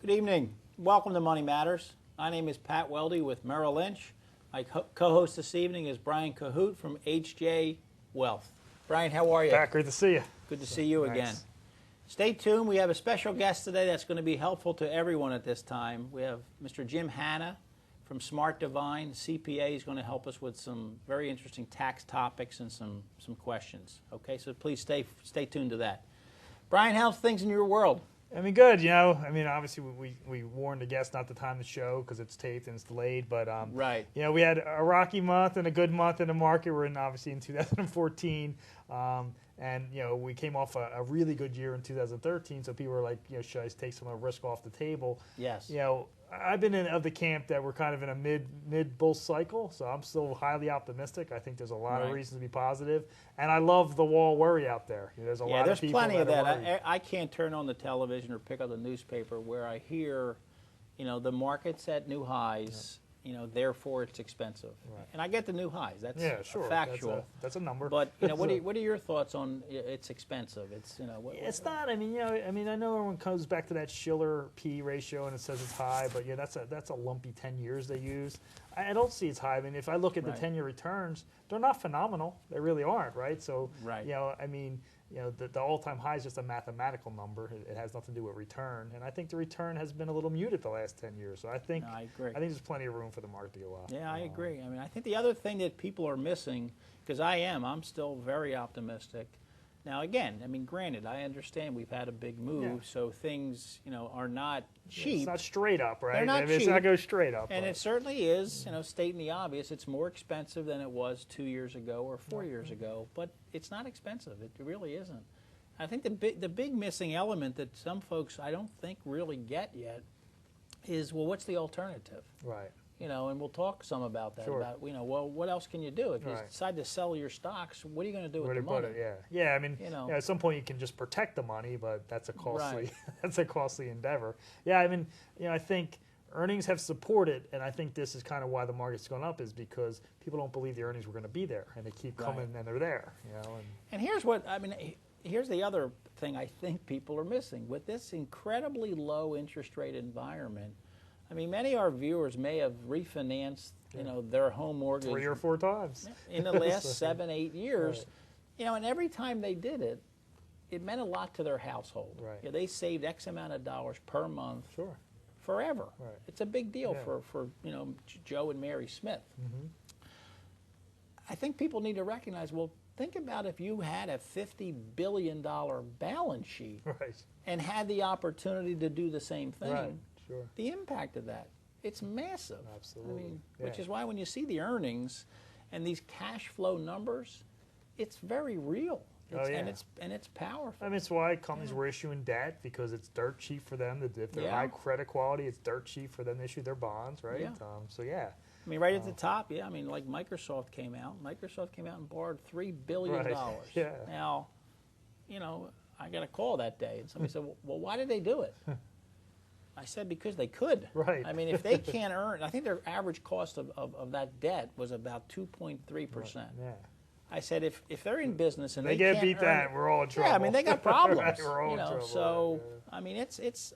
Good evening. Welcome to Money Matters. My name is Pat Welde with Merrill Lynch. My co-host this evening is Brian Kohute from HJ Wealth. Brian, how are you? Pat, great to see you. Good to see you again. Stay tuned. We have a special guest today that's going to be helpful to everyone at this time. We have Mr. Jim Hanna from Smart Devine. CPA is going to help us with some very interesting tax topics and some questions. Okay, so please stay tuned to that. Brian, how's things in your world? I mean, good. Obviously we warned the guests not to time the show because it's taped and it's delayed. But right. We had a rocky month and a good month in the market. We're obviously in 2014, and we came off a really good year in 2013. So people were like, should I take some of the risk off the table? Yes. I've been of the camp that we're kind of in a mid bull cycle, so I'm still highly optimistic. I think there's a lot of reasons to be positive, and I love the wall worry out there. There's a lot of people. There's plenty of that. I can't turn on the television or pick up the newspaper where I hear, the market's at new highs. Therefore it's expensive. Right. And I get the new highs. That's factual. That's a number. But what are your thoughts on it's expensive? It's it's not. I know everyone comes back to that Shiller P ratio and it says it's high, but that's a lumpy 10 years they use. I don't see it's high. I mean, if I look at the 10-year returns, they're not phenomenal. They really aren't, right? So the all-time high is just a mathematical number. It has nothing to do with return, and I think the return has been a little muted the last 10 years. So I think I agree. I think there's plenty of room for the market to go up. Yeah, I agree. I think the other thing that people are missing, because I'm still very optimistic. Now, again, granted, I understand we've had a big move, so things, are not cheap. It's not straight up, right? They're not cheap. It's not go straight up. And it certainly is, stating the obvious, it's more expensive than it was 2 years ago or 4 years ago, but it's not expensive. It really isn't. I think the big missing element that some folks I don't think really get yet is, well, what's the alternative? Right. And we'll talk some about that. Sure. About, what else can you do? If you decide to sell your stocks, what are you going to do with the money? Yeah. At some point you can just protect the money, but that's a costly, that's a costly endeavor. Yeah, I think earnings have supported, and I think this is kind of why the market's gone up, is because people don't believe the earnings were going to be there, and they keep coming, and they're there. And here's the other thing I think people are missing with this incredibly low interest rate environment. Many of our viewers may have refinanced, their home mortgage 3 or 4 times in the last 7, 8 years. Right. And every time they did it, it meant a lot to their household. Right. They saved X amount of dollars per month. Sure. Forever. Right. It's a big deal for Joe and Mary Smith. Mm-hmm. I think people need to recognize, well, think about if you had a $50 billion balance sheet and had the opportunity to do the same thing. Right. Sure. The impact of that, it's massive. Absolutely. Which is why when you see the earnings and these cash flow numbers, it's very real. And it's powerful. It's why companies were issuing debt, because it's dirt cheap for them. If they're high credit quality, it's dirt cheap for them to issue their bonds, right? Yeah. Right at the top, like Microsoft came out. Microsoft came out and borrowed $3 billion. Yeah. Now, I got a call that day, and somebody said, well, why did they do it? I said, because they could. Right. If they can't earn, I think their average cost of that debt was about 2.3%. Right. Yeah. I said, if they're in business and they can't get beat that, we're all in trouble. Yeah, they got problems. We're all in trouble. So, it's.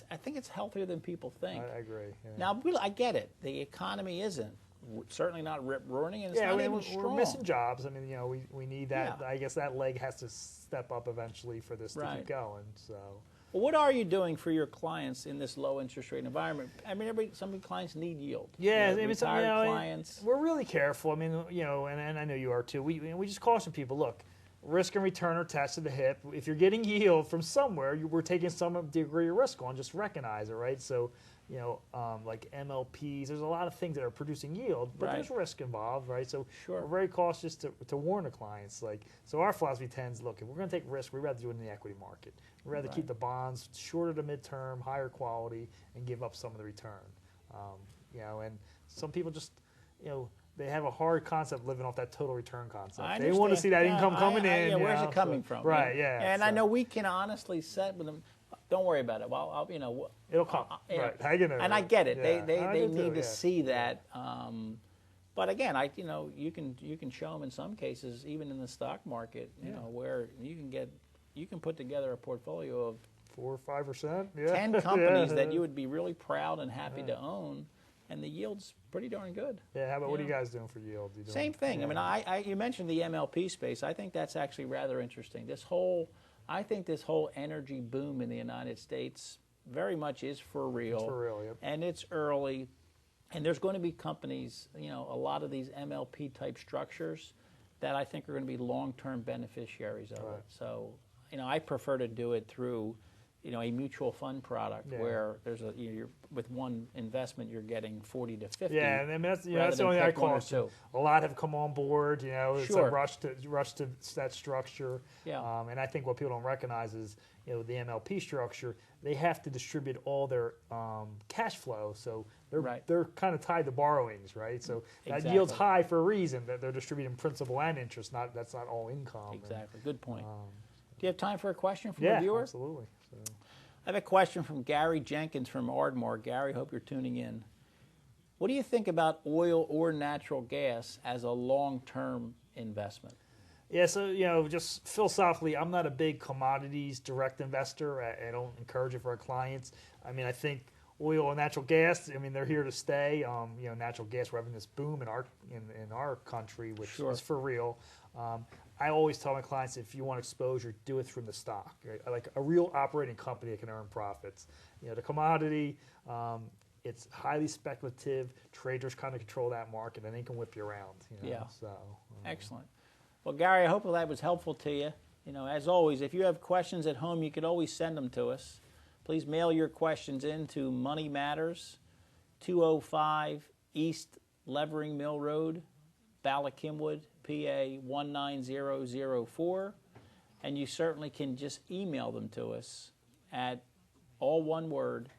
I think it's healthier than people think. I agree. Yeah. Now, I get it. The economy isn't certainly not rip-roaring, and it's not even strong. We're missing jobs. We need that. Yeah. I guess that leg has to step up eventually for this to keep going. So. Well, what are you doing for your clients in this low interest rate environment? Some clients need yield. Yeah, clients. We're really careful. And I know you are too. We just caution people. Look, risk and return are attached to the hip. If you're getting yield from somewhere, we're taking some degree of risk on. Just recognize it, right? So, like MLPs, there's a lot of things that are producing yield, but there's risk involved, right? So we're very cautious to warn the clients. So our philosophy tends, look, if we're going to take risk, we'd rather do it in the equity market. We'd rather keep the bonds shorter to midterm, higher quality, and give up some of the return. And some people just, they have a hard concept living off that total return concept. They want to see that income coming in. Where's it coming from? Right, And I know we can honestly set with them, don't worry about it. Well, it'll come. Right, hang in there. And I get it. They need to see that. But again, you can show them in some cases, even in the stock market, where you can put together a portfolio of 4 or 5%. Yeah. 10 companies that you would be really proud and happy to own, and the yield's pretty darn good. Yeah, how about what are you guys doing for yield? Same thing. Yeah. I mean, you mentioned the MLP space. I think that's actually rather interesting. I think this whole energy boom in the United States very much is for real. It's for real, yep. And it's early, and there's going to be companies, a lot of these MLP type structures that I think are going to be long-term beneficiaries of it. So, I prefer to do it through a mutual fund product where there's you're with one investment you're getting 40 to 50. Yeah, and I mean, that's the only thing I call it. A lot have come on board. It's a rush to that structure. Yeah. And I think what people don't recognize is the MLP structure. They have to distribute all their cash flow, so they're kind of tied to borrowings, right? So that yield's high for a reason, that they're distributing principal and interest. That's not all income. Exactly. Good point. Do you have time for a question from a viewer? Yeah, absolutely. So. I have a question from Gary Jenkins from Ardmore. Gary, hope you're tuning in. What do you think about oil or natural gas as a long-term investment? Yeah, so, just philosophically, I'm not a big commodities direct investor. I don't encourage it for our clients. I mean, I think oil and natural gas, they're here to stay. Natural gas, we're having this boom in our country, which is for real. I always tell my clients, if you want exposure, do it through the stock. Right? Like a real operating company that can earn profits. The commodity, it's highly speculative. Traders kind of control that market, and they can whip you around. So, excellent. Well, Gary, I hope that was helpful to you. As always, if you have questions at home, you could always send them to us. Please mail your questions in to Money Matters, 205 East Levering Mill Road, Ballackinwood, PA 19004, and you certainly can just email them to us at all one word,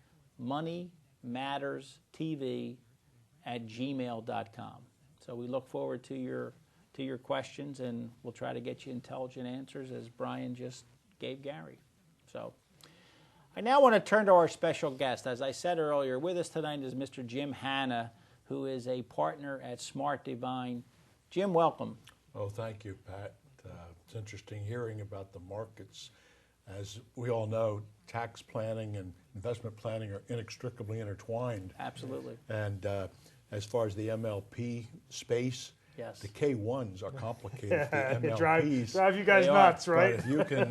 moneymatterstv@gmail.com. So we look forward to your questions, and we'll try to get you intelligent answers as Brian just gave Gary. So I now want to turn to our special guest. As I said earlier, with us tonight is Mr. Jim Hanna, who is a partner at Smart Devine. Jim, welcome. Oh, thank you, Pat. It's interesting hearing about the markets. As we all know, tax planning and investment planning are inextricably intertwined. Absolutely. And as far as the MLP space, the K1s are complicated. The MLPs drive you guys nuts, right? But if you can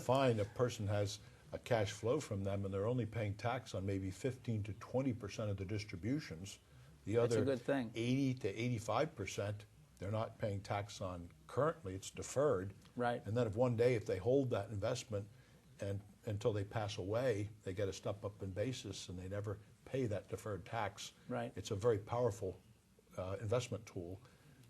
find a person has a cash flow from them and they're only paying tax on maybe 15 to 20% of the distributions, the other 80 to 85%, they're not paying tax on currently, it's deferred. Right. And then if they hold that investment and until they pass away, they get a step up in basis and they never pay that deferred tax. Right. It's a very powerful investment tool.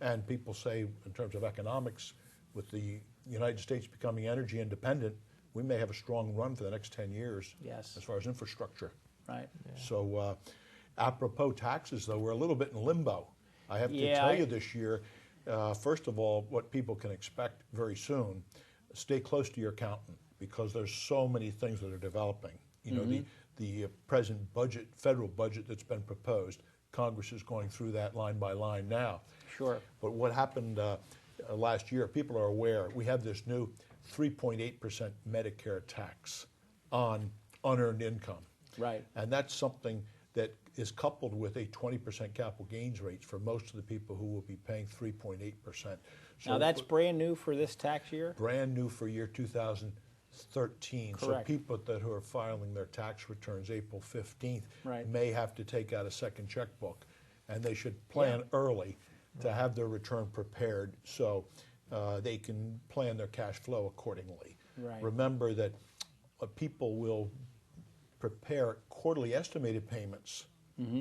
And people say, in terms of economics, with the United States becoming energy independent, we may have a strong run for the next 10 years as far as infrastructure. Right. Yeah. So apropos taxes, though, we're a little bit in limbo. I have to tell you this year, first of all, what people can expect very soon, stay close to your accountant because there's so many things that are developing. The present budget, federal budget that's been proposed, Congress is going through that line by line now. Sure. But what happened last year, people are aware, we have this new 3.8% Medicare tax on unearned income. Right. And that's something that is coupled with a 20% capital gains rate for most of the people who will be paying 3.8%. So now that's brand new for this tax year? Brand new for year 2013. Correct. So people who are filing their tax returns April 15th right. may have to take out a second checkbook. And they should plan early to have their return prepared so they can plan their cash flow accordingly. Right. Remember that people will prepare quarterly estimated payments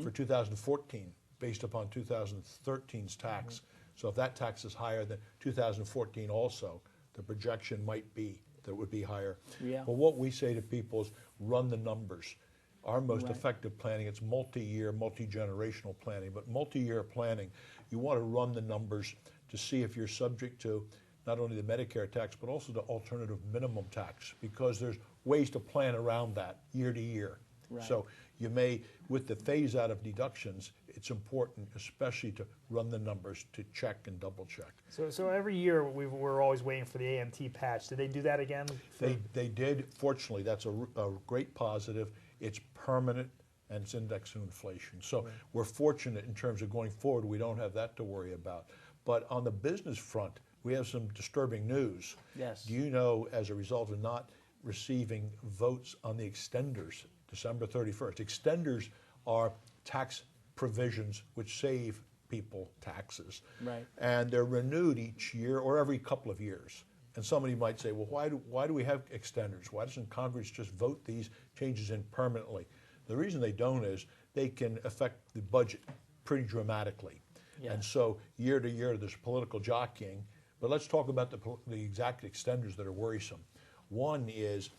for 2014 based upon 2013's tax. So if that tax is higher than 2014 also, the projection might be that it would be higher. Yeah. But what we say to people is run the numbers. Our most effective planning, it's multi-year, multi-generational planning, but multi-year planning, you want to run the numbers to see if you're subject to not only the Medicare tax, but also the alternative minimum tax, because there's ways to plan around that year to year. Right. So you may, with the phase out of deductions, it's important especially to run the numbers to check and double check. So every year we're always waiting for the AMT patch. Did they do that again? They did. Fortunately, that's a great positive. It's permanent and it's indexed to inflation. So we're fortunate in terms of going forward. We don't have that to worry about. But on the business front, we have some disturbing news. Yes. Do you know, as a result of not receiving votes on the extenders, December 31st, extenders are tax provisions which save people taxes. Right. And they're renewed each year or every couple of years. And somebody might say, well, why do we have extenders? Why doesn't Congress just vote these changes in permanently? The reason they don't is they can affect the budget pretty dramatically. Yeah. And so year to year, there's political jockeying. But let's talk about the exact extenders that are worrisome. One is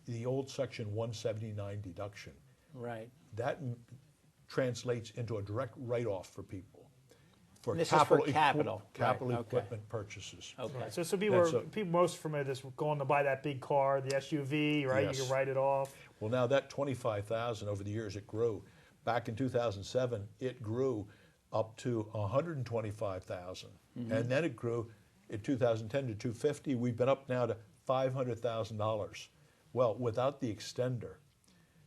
the old Section 179 deduction. Right. That translates into a direct write-off for people. For This is for capital. Capital Right, okay. equipment purchases. Okay. Right. So people most familiar with this, going to buy that big car, the SUV, right? Yes. You can write it off. Well, now that 25,000 over the years it grew. Back in 2007, it grew up to 125,000, and then it grew in 2010 to 250. We've been up now to $500,000. Well, without the extender,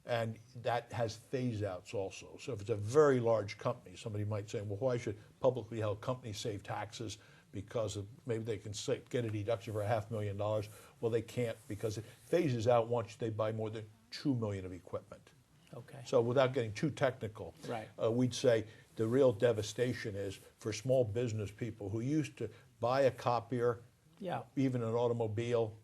and that has phase outs also. So if it's a very large company, somebody might say, well, why should publicly held companies save taxes? Because maybe they can get a deduction for $500,000. Well, they can't because it phases out once they buy more than $2 million of equipment. Okay. So without getting too technical, Right. We'd say the real devastation is for small business people who used to buy a copier, Yeah. even an automobile.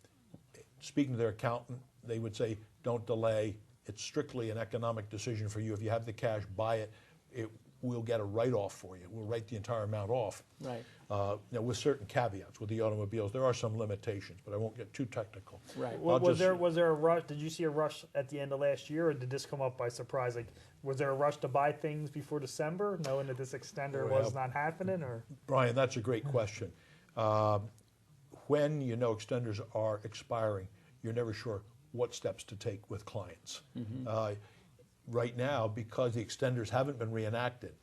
Speaking to their accountant, they would say, don't delay. It's strictly an economic decision for you. If you have the cash, buy it. We'll get a write-off for you. We'll write the entire amount off. Right. Now, with certain caveats, with the automobiles, there are some limitations, but I won't get too technical. Right. Was there a rush? Did you see a rush at the end of last year, or did this come up by surprise? Like, was there a rush to buy things before December, knowing that this extender was not happening? Or Brian, that's a great question. When you know extenders are expiring, you're never sure what steps to take with clients. Right now, because the extenders haven't been reenacted,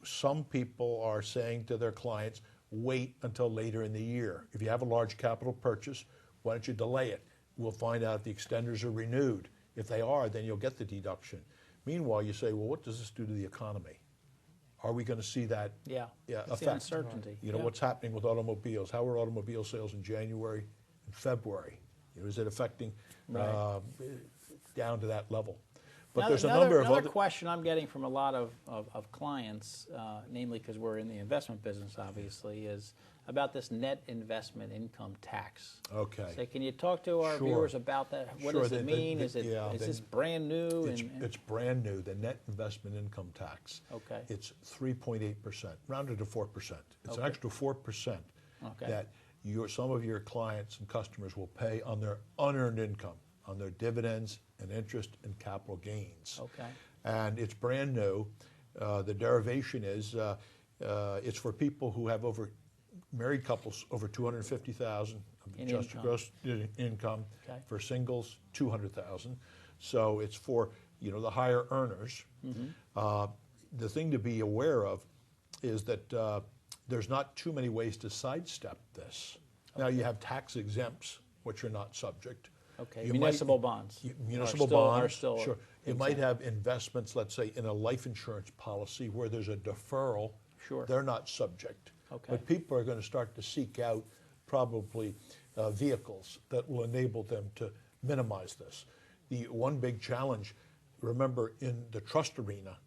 some people are saying to their clients, wait until later in the year. If you have a large capital purchase, why don't you delay it? We'll find out if the extenders are renewed. If they are, then you'll get the deduction. Meanwhile, you say, well, what does this do to the economy? Are we going to see that Yeah. It's effect? the uncertainty. You know, what's happening with automobiles? How are automobile sales in January and February? You know, is it affecting down to that level? But Now, there's a number of another other question I'm getting from a lot of clients, namely because we're in the investment business, obviously, is about this net investment income tax. Okay. So can you talk to our Sure. viewers about that? What Sure, does it mean? Is yeah, this brand new? It's brand new, the net investment income tax. Okay. It's 3.8%, rounded to 4%. It's an Okay. extra 4% Okay. that some of your clients and customers will pay on their unearned income, on their dividends and interest and capital gains. Okay. And it's brand new. The derivation is it's for people who have married couples over 250,000 In adjusted income. gross income. Okay. For singles, 200,000. So it's for the higher earners. The thing to be aware of is that there's not too many ways to sidestep this. Now you have tax exempts, which are not subject. Okay. You Municipal bonds. Municipal are bonds, still sure. You might have investments, let's say, in a life insurance policy where there's a deferral. Sure. They're not subject. Okay. But people are going to start to seek out probably vehicles that will enable them to minimize this. The one big challenge, remember, in the trust arena,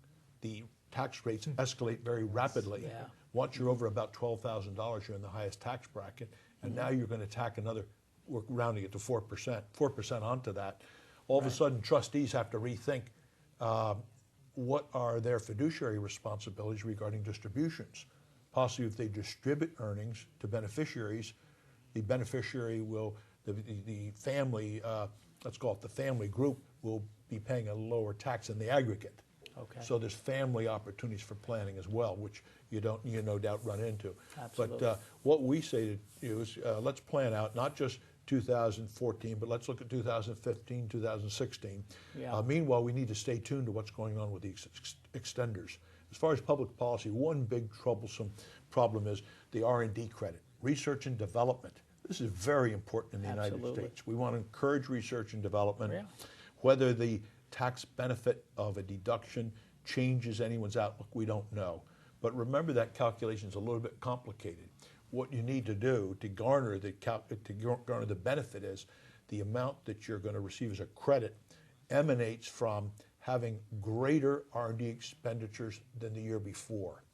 the tax rates escalate very rapidly. Yeah. Once you're over about $12,000, you're in the highest tax bracket, and now you're going to tack another, we're rounding it to 4% onto that. All of a sudden, trustees have to rethink what are their fiduciary responsibilities regarding distributions. Possibly if they distribute earnings to beneficiaries, the beneficiary will, the family, let's call it the family group, will be paying a lower tax in the aggregate. Okay. So there's family opportunities for planning as well, which you no doubt run into. Absolutely. But what we say to you is let's plan out not just 2014, but let's look at 2015, 2016. Yeah. Meanwhile, we need to stay tuned to what's going on with the extenders. As far as public policy, one big troublesome problem is the R&D credit, research and development. This is very important in the United States. We want to encourage research and development. Yeah. Whether the tax benefit of a deduction changes anyone's outlook, we don't know. But remember, that calculation is a little bit complicated. What you need to do to garner the benefit is the amount that you're going to receive as a credit emanates from having greater R&D expenditures than the year before.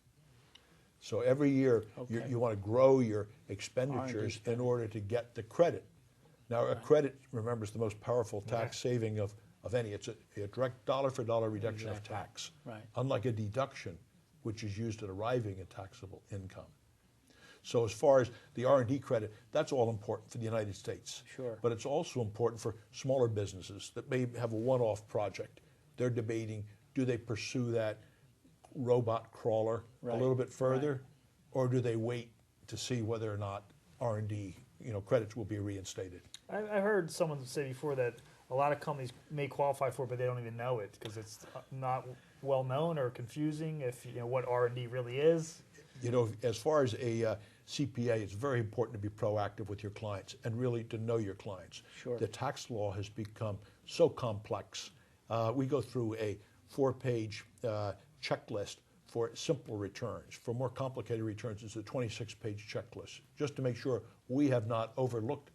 So every year you want to grow your expenditures in order to get the credit. Now, a credit, remember, is the most powerful tax saving of any. It's a direct dollar-for-dollar reduction of tax, unlike a deduction, which is used at arriving at taxable income. So as far as the R&D credit, that's all important for the United States. Sure. But it's also important for smaller businesses that may have a one-off project. They're debating, do they pursue that robot crawler a little bit further, or do they wait to see whether or not R&D credits will be reinstated? I heard someone say before that a lot of companies may qualify for it, but they don't even know it because it's not well known or confusing if what R&D really is. As far as a CPA, it's very important to be proactive with your clients and really to know your clients. Sure. The tax law has become so complex. We go through a 4-page checklist for simple returns. For more complicated returns, it's a 26-page checklist, just to make sure we have not overlooked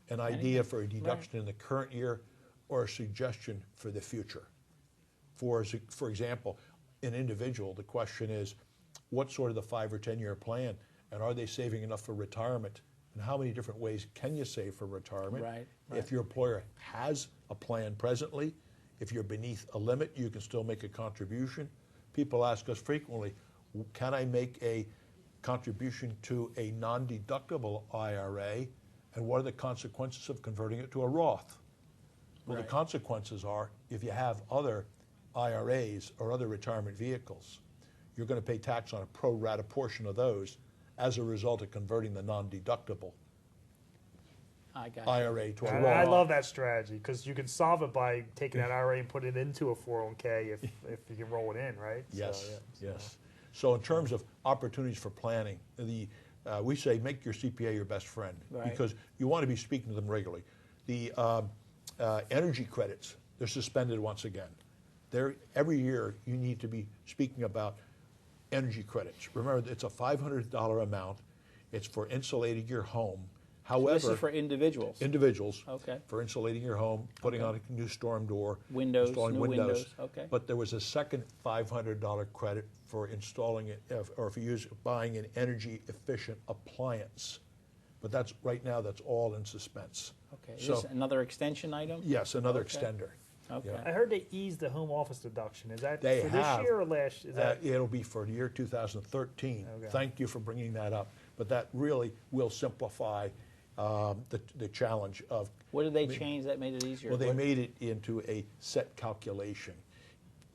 an idea for a deduction in the current year or a suggestion for the future. For example, an individual, the question is, what's sort of the 5 or 10-year plan, and are they saving enough for retirement? And how many different ways can you save for retirement? Right. If your employer has a plan presently, if you're beneath a limit, you can still make a contribution. People ask us frequently, can I make a contribution to a non-deductible IRA, and what are the consequences of converting it to a Roth? Well, the consequences are, if you have other IRAs or other retirement vehicles, you're going to pay tax on a pro rata portion of those as a result of converting the non-deductible IRA to a Roth. I love that strategy because you can solve it by taking that IRA and put it into a 401k if you can roll it in, right? Yes, yes. So in terms of opportunities for planning, we say make your CPA your best friend because you want to be speaking to them regularly. The energy credits, they're suspended once again. Every year you need to be speaking about energy credits. Remember, it's a $500 amount. It's for insulating your home. However, so this is for individuals. Individuals. Okay. For insulating your home, putting on a new storm door, installing new windows. Okay. But there was a second $500 credit for installing it, or if you buying an energy efficient appliance. But that's right now. That's all in suspense. Okay. Is this another extension item? Yes, another extender. Okay. Yeah. I heard they eased the home office deduction. Is that They for have. this year or last? Is that It'll be for the year 2013. Okay. Thank you for bringing that up. But that really will simplify the challenge of. What did they change that made it easier? Well, they made it into a set calculation.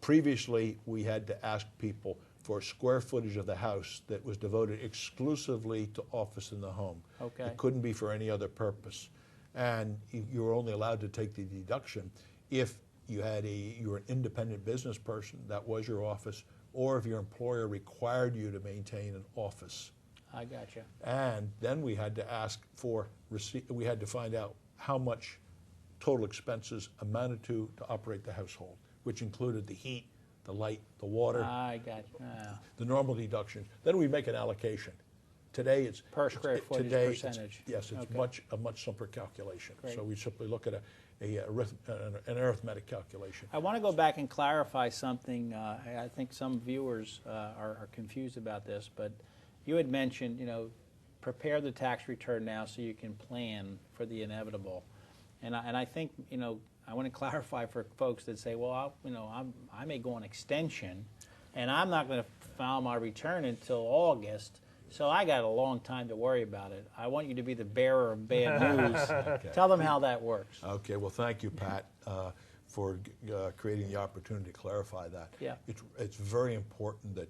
Previously, we had to ask people for square footage of the house that was devoted exclusively to office in the home. Okay. It couldn't be for any other purpose. And you were only allowed to take the deduction if you were an independent business person, that was your office, or if your employer required you to maintain an office. I gotcha. And then we had to ask for we had to find out how much total expenses amounted to operate the household, which included the heat, the light, the water, I gotcha. the normal deductions. Then we make an allocation. Today it's Per square footage percentage. Yes, it's Okay. a much simpler calculation. Great. So we simply look at an arithmetic calculation. I want to go back and clarify something. I think some viewers are confused about this, but you had mentioned, prepare the tax return now so you can plan for the inevitable. And I think, I want to clarify for folks that say, well, I may go on extension, and I'm not going to file my return until August, so I got a long time to worry about it. I want you to be the bearer of bad news. Okay. Tell them how that works. Okay, well, thank you, Pat, for creating the opportunity to clarify that. Yeah. It's very important that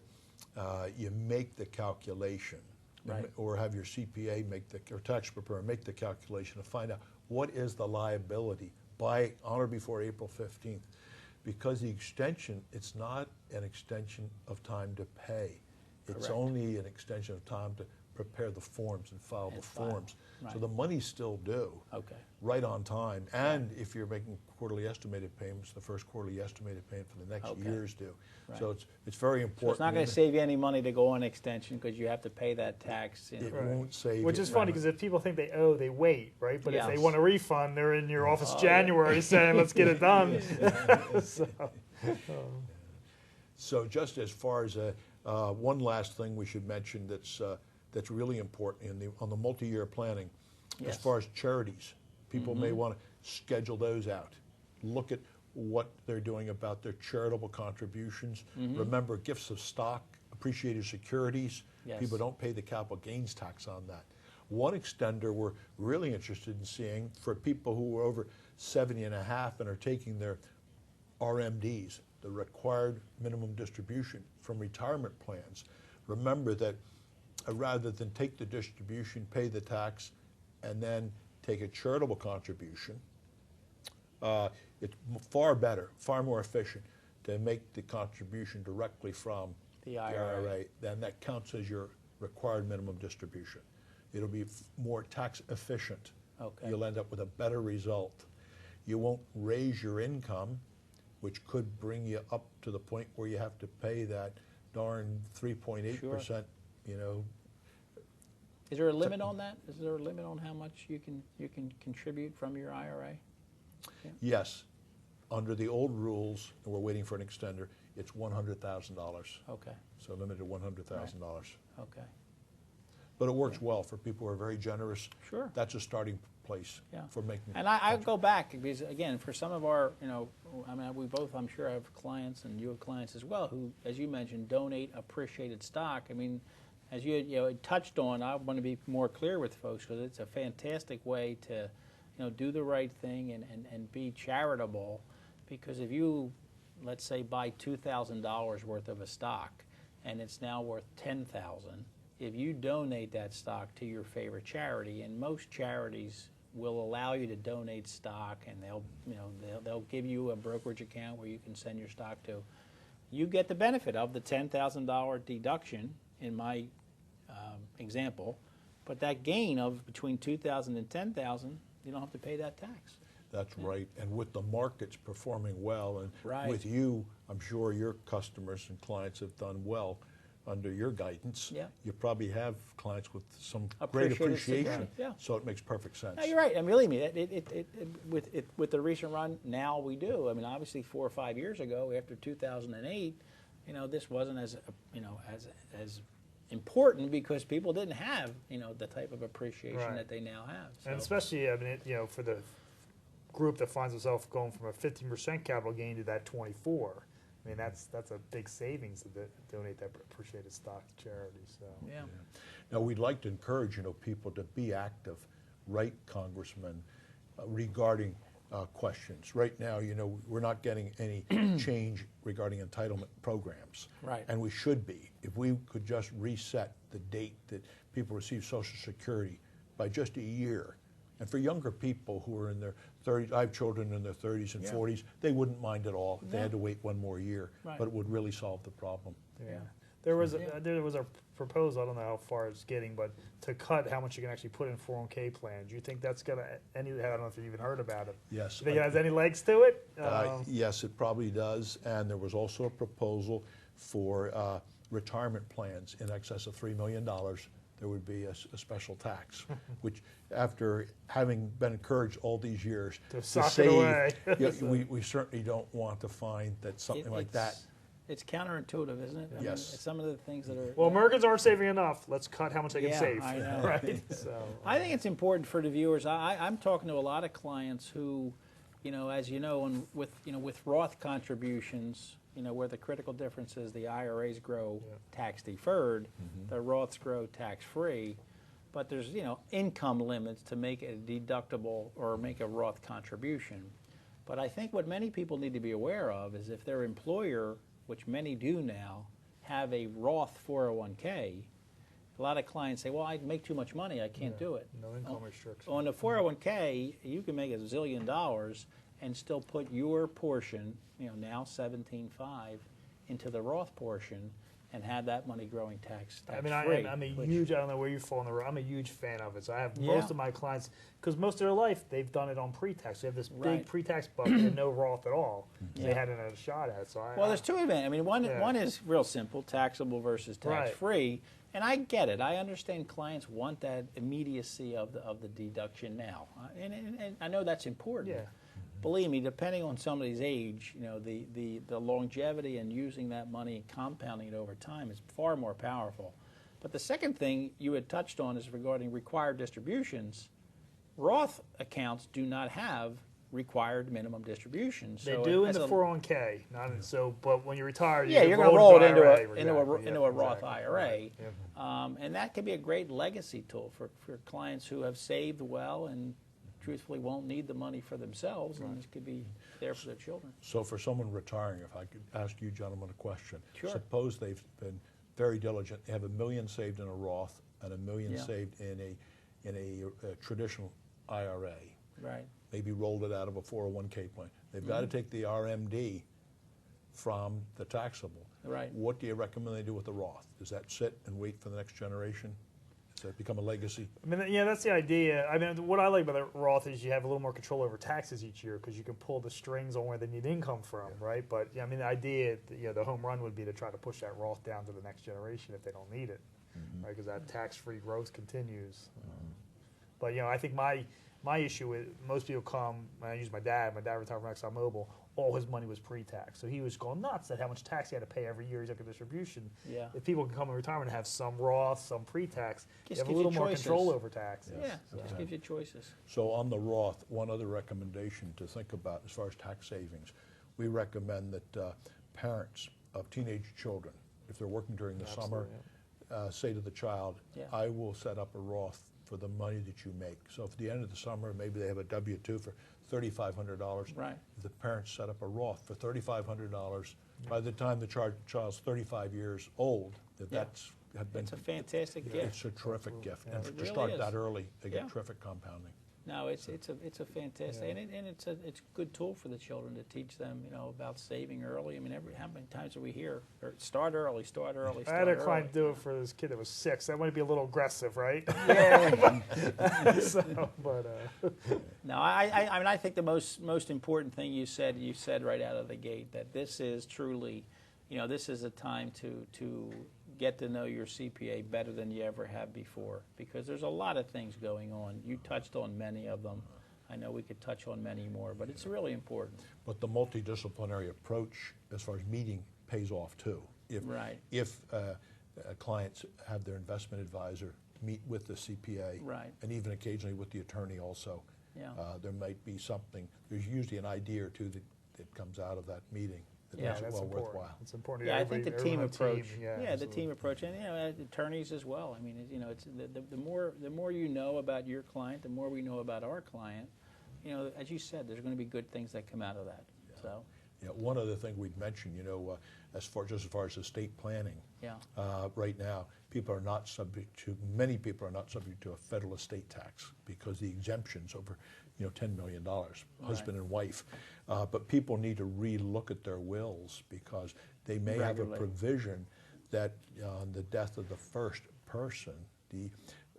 you make the calculation, Right. or have your CPA or tax preparer make the calculation to find out what is the liability by on or before April 15th. Because the extension, it's not an extension of time to pay. It's Correct. only an extension of time to prepare the forms and file the forms. So Right. the money's still due. Okay. Right on time. And if you're making quarterly estimated payments, the first quarterly estimated payment for the next Okay. year is due. Right. So it's very So important. it's not going to save you any money to go on extension because you have to pay that tax. It Right. won't save Which you. is funny because if people think they owe, they wait, right? But if they Yes. want a refund, they're in your office Oh, January saying, let's get it done. So just as far as one last thing we should mention that's really important on the multi-year planning, Yes. as far as charities, people may want to schedule those out. Look at what they're doing about their charitable contributions. Remember, gifts of stock, appreciated securities, Yes. people don't pay the capital gains tax on that. One extender we're really interested in seeing for people who are over 70 and a half and are taking their RMDs, the required minimum distribution from retirement plans. Remember that rather than take the distribution, pay the tax, and then take a charitable contribution, it's far better, far more efficient to make the contribution directly from The IRA. Then that counts as your required minimum distribution. It'll be more tax efficient. Okay. You'll end up with a better result. You won't raise your income, which could bring you up to the point where you have to pay that darn 3.8%, Is there a limit on that? Is there a limit on how much you can contribute from your IRA? Yes. Under the old rules, and we're waiting for an extender, it's $100,000. Okay. So limited to $100,000. Okay. But it works well for people who are very generous. Sure. That's a starting place Yeah. for making. And I go back because, again, for some of our, I mean, we both, I'm sure, have clients, and you have clients as well, who, as you mentioned, donate appreciated stock. I mean, as you touched on, I want to be more clear with folks because it's a fantastic way to, do the right thing and be charitable. Because if you, let's say, buy $2,000 worth of a stock, and it's now worth $10,000. If you donate that stock to your favorite charity, and most charities will allow you to donate stock, and they'll give you a brokerage account where you can send your stock to, you get the benefit of the $10,000 deduction in my example, but that gain of between $2,000 and $10,000, you don't have to pay that tax. That's right. And with the markets performing well, and Right. with you, I'm sure your customers and clients have done well under your guidance. Yeah. You probably have clients with some great Appreciated appreciation. security, yeah. So it makes perfect sense. No, you're right. And believe me, with the recent run, now we do. I mean, obviously, 4 or 5 years ago, after 2008, this wasn't as important because people didn't have the type of appreciation Right. that they now have. So. And especially, I mean, for the group that finds itself going from a 15% capital gain to that 24, I mean, that's a big savings to donate that appreciated stock to charity. So yeah. Now, we'd like to encourage people to be active, write congressmen regarding questions. Right now, we're not getting any change regarding entitlement programs. Right. And we should be. If we could just reset the date that people receive Social Security by just a year. And for younger people who are in their 30s, I have children in their 30s and Yeah. 40s, they wouldn't mind at all if they No. had to wait one more year. Right. But it would really solve the problem. yeah. There was a proposal, I don't know how far it's getting, but to cut how much you can actually put in 401k plans. Do you think that's going to, I don't know if you've even heard about it. Yes. Do you think it has any legs to it? Yes, it probably does. And there was also a proposal for retirement plans in excess of $3 million. There would be a special tax, which after having been encouraged all these years To sock it away. we certainly don't want to find that something like that. It's counterintuitive, isn't it? I mean, Yes. some of the things that are. Well, Americans aren't saving enough. Let's cut how much they can Yeah, save. I know. Right? So, I think it's important for the viewers. I'm talking to a lot of clients who, as you know, with Roth contributions, where the critical difference is the IRAs grow tax deferred, the Roths grow tax free, but there's income limits to make a deductible or make a Roth contribution. But I think what many people need to be aware of is if their employer, which many do now, have a Roth 401k, A lot of clients say, well, I make too much money, I can't do it. No income restriction. On the 401k, you can make $1 zillion and still put your portion, now 17.5, into the Roth portion and have that money growing tax I mean, free. I'm a huge, I don't know where you fall in the road, I'm a huge fan of it. So I have most of my clients, because most of their life, they've done it on pre-tax. They have this big pre-tax bucket and no Roth at all. They hadn't had a shot at it. So there's two events. I mean, one is real simple, taxable versus tax-free. And I get it. I understand clients want that immediacy of the deduction now. And I know that's important. Yeah. Believe me, depending on somebody's age, the longevity and using that money and compounding it over time is far more powerful. But the second thing you had touched on is regarding required distributions. Roth accounts do not have required minimum distributions. They do in the 401k, but when you retire, you're going to roll it into a Roth IRA, and that can be a great legacy tool for clients who have saved well and truthfully won't need the money for themselves, and this could be there for their children. So for someone retiring, if I could ask you gentlemen a question. Sure. Suppose they've been very diligent. They have $1 million saved in a Roth and $1 million saved in a traditional IRA. Right. Maybe rolled it out of a 401k plan. They've got to take the RMD from the taxable. Right. What do you recommend they do with the Roth? Does that sit and wait for the next generation? Does that become a legacy? I mean, that's the idea. I mean, what I like about the Roth is you have a little more control over taxes each year because you can pull the strings on where they need income from, right? But I mean, the idea, the home run would be to try to push that Roth down to the next generation if they don't need it, right? Because that tax-free growth continues. But I think my issue is most people come. When I use my dad retired from ExxonMobil. All his money was pre-tax, so he was going nuts at how much tax he had to pay every year he took a distribution. Yeah. If people can come in retirement and have some Roth, some pre-tax, you Just have a little more choices. control over taxes. Yeah, just gives you choices. So on the Roth, one other recommendation to think about as far as tax savings, we recommend that parents of teenage children, if they're working during the summer, say to the child, I will set up a Roth for the money that you make. So if at the end of the summer, maybe they have a W-2 for $3,500. Right. If the parents set up a Roth for $3,500, by the time the child's 35 years old, that's it's a fantastic gift. It's a terrific gift, and to really start is. that early, they get terrific compounding. No, it's a fantastic, and it's a good tool for the children to teach them, about saving early. I mean, how many times do we hear, start early, start early, I had a client do it for this kid that was 6. That might be a little aggressive, right? Yeah. No, I mean, I think the most important thing you said right out of the gate, that this is truly, this is a time to get to know your CPA better than you ever have before, because there's a lot of things going on. You touched on many of them. I know we could touch on many more, but it's really important. But the multidisciplinary approach as far as meeting pays off too. If clients have their investment advisor meet with the CPA, and even occasionally with the attorney also, there might be something, there's usually an idea or two that comes out of that meeting. That's well important. Worthwhile. It's important. I think the team approach. The team approach, and attorneys as well. I mean, it's the more you know about your client, the more we know about our client. As you said, there's going to be good things that come out of that. So. One other thing we'd mention, as far as estate planning. Right now, many people are not subject to a federal estate tax because the exemptions over, $10 million, husband and wife. But people need to re-look at their wills because they may have a provision that on the death of the first person, the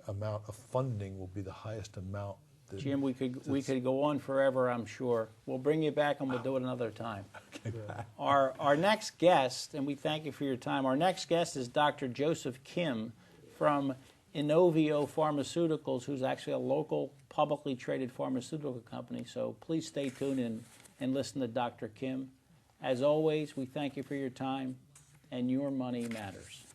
amount of funding will be the highest amount. Jim, we could go on forever, I'm sure. We'll bring you back and we'll do it another time. Okay. Our next guest, and we thank you for your time, our next guest is Dr. Joseph Kim from Inovio Pharmaceuticals, who's actually a local publicly traded pharmaceutical company. So please stay tuned and listen to Dr. Kim. As always, we thank you for your time, and your money matters.